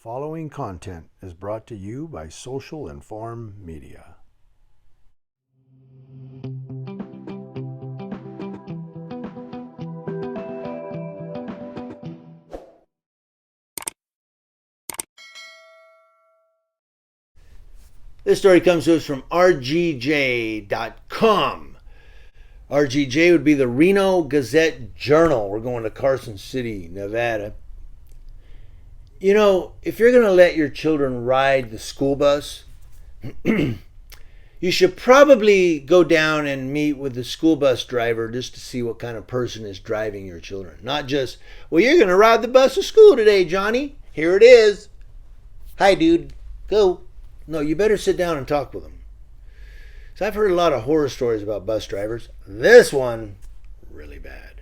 following content is brought to you by Social Inform Media. This story comes to us from RGJ.com. RGJ would be the Reno Gazette-Journal. We're going to Carson City, Nevada. You know, if you're going to let your children ride the school bus, you should probably go down and meet with the school bus driver just to see what kind of person is driving your children. Not just, well, you're going to ride the bus to school today, Johnny. Here it is. Hi, dude. Go. No, you better sit down and talk with them. So I've heard a lot of horror stories about bus drivers. This one, really bad.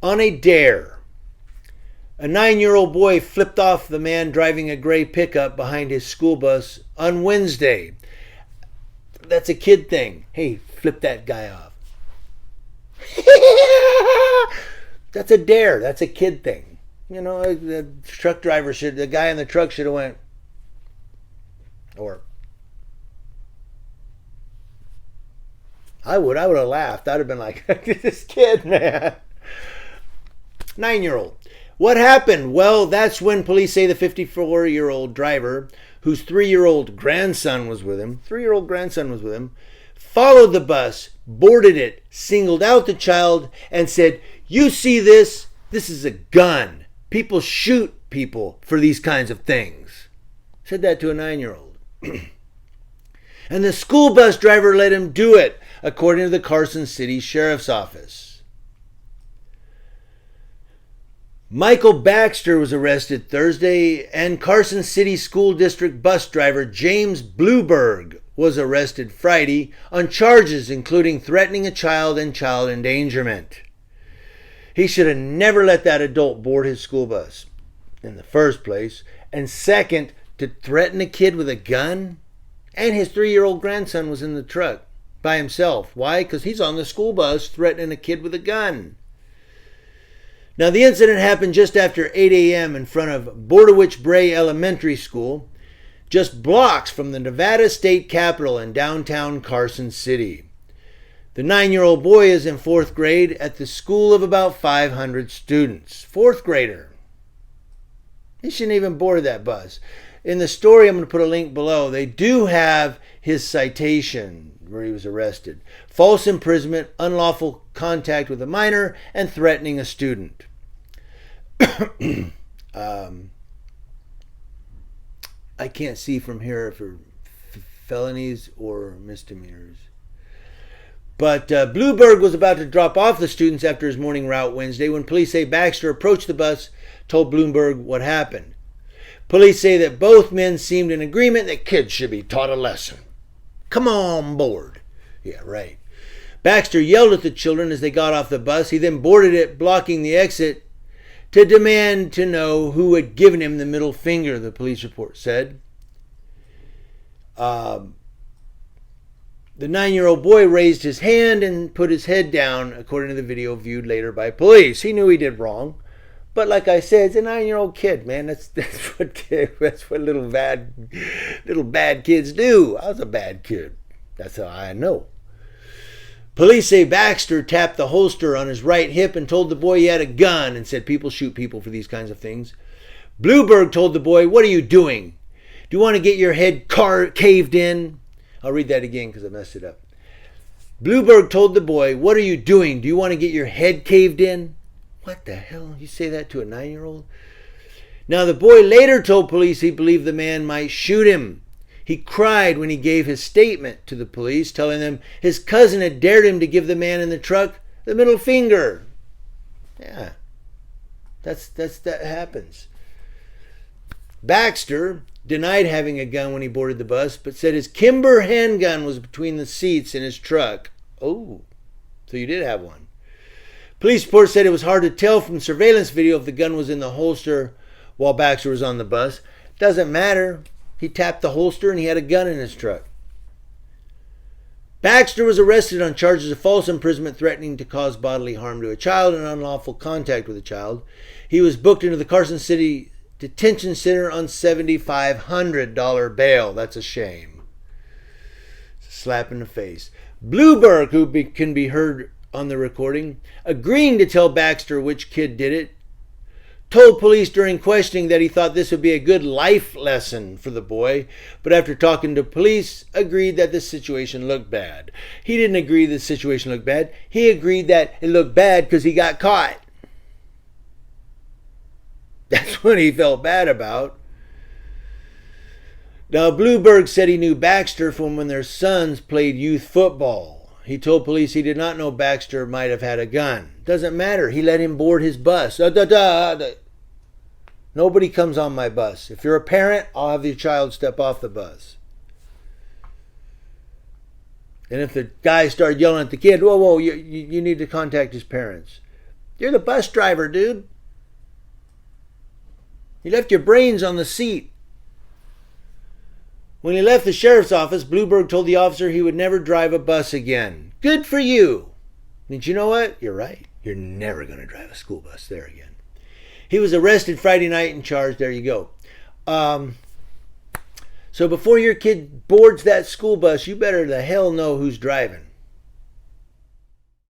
On a dare, a 9-year-old boy flipped off the man driving a gray pickup behind his school bus on Wednesday. That's a kid thing. Hey, flip that guy off. That's a dare. That's a kid thing. You know, the truck driver the guy in the truck should have went, or I would have laughed. I'd have been like, this kid, man. 9-year-old. What happened? Well, that's when police say the 54-year-old driver, whose 3-year-old grandson was with him, followed the bus, boarded it, singled out the child, and said, "You see this? This is a gun. People shoot people for these kinds of things." Said that to a 9-year-old. And the school bus driver let him do it, according to the Carson City Sheriff's Office. Michael Baxter was arrested Thursday, and Carson City School District bus driver James Blueberg was arrested Friday on charges including threatening a child and child endangerment. He should have never let that adult board his school bus in the first place, and second, to threaten a kid with a gun. And his 3-year-old grandson was in the truck by himself. Why? Because he's on the school bus threatening a kid with a gun. Now, the incident happened just after 8 a.m. in front of Bordowich Bray Elementary School, just blocks from the Nevada State Capitol in downtown Carson City. The 9-year-old boy is in 4th grade at the school of about 500 students. 4th grader. He shouldn't even board that bus. In the story, I'm going to put a link below. They do have his citation where he was arrested. False imprisonment, unlawful contact with a minor, and threatening a student. I can't see from here if they're felonies or misdemeanors. But Blueberg was about to drop off the students after his morning route Wednesday when police say Baxter approached the bus, told Blueberg what happened. Police say that both men seemed in agreement that kids should be taught a lesson. Come on board. Yeah, right. Baxter yelled at the children as they got off the bus. He then boarded it, blocking the exit, to demand to know who had given him the middle finger, the police report said. The 9-year-old boy raised his hand and put his head down, according to the video viewed later by police. He knew he did wrong. But like I said, it's a 9-year-old kid, man. That's what little bad kids do. I was a bad kid. That's how I know. Police say Baxter tapped the holster on his right hip and told the boy he had a gun and said people shoot people for these kinds of things. Blueberg told the boy, "What are you doing? Do you want to get your head caved in?" I'll read that again because I messed it up. Blueberg told the boy, "What are you doing? Do you want to get your head caved in?" What the hell? You say that to a 9-year-old? Now, the boy later told police he believed the man might shoot him. He cried when he gave his statement to the police, telling them his cousin had dared him to give the man in the truck the middle finger. Yeah, that happens. Baxter denied having a gun when he boarded the bus, but said his Kimber handgun was between the seats in his truck. Oh, so you did have one. Police reports said it was hard to tell from surveillance video if the gun was in the holster while Baxter was on the bus. Doesn't matter. He tapped the holster and he had a gun in his truck. Baxter was arrested on charges of false imprisonment, threatening to cause bodily harm to a child, and unlawful contact with a child. He was booked into the Carson City detention center on $7,500 bail. That's a shame. It's a slap in the face. Blueberg, who can be heard on the recording, agreeing to tell Baxter which kid did it, told police during questioning that he thought this would be a good life lesson for the boy, but after talking to police, agreed that the situation looked bad. He didn't agree the situation looked bad. He agreed that it looked bad because he got caught. That's what he felt bad about. Now, Blueberg said he knew Baxter from when their sons played youth football. He told police he did not know Baxter might have had a gun. Doesn't matter. He let him board his bus. Nobody comes on my bus. If you're a parent, I'll have your child step off the bus. And if the guy started yelling at the kid, whoa, you need to contact his parents. You're the bus driver, dude. You left your brains on the seat. When he left the sheriff's office, Blueberg told the officer he would never drive a bus again. Good for you. But you know what? You're right. You're never going to drive a school bus there again. He was arrested Friday night and charged. There you go. So before your kid boards that school bus, you better the hell know who's driving.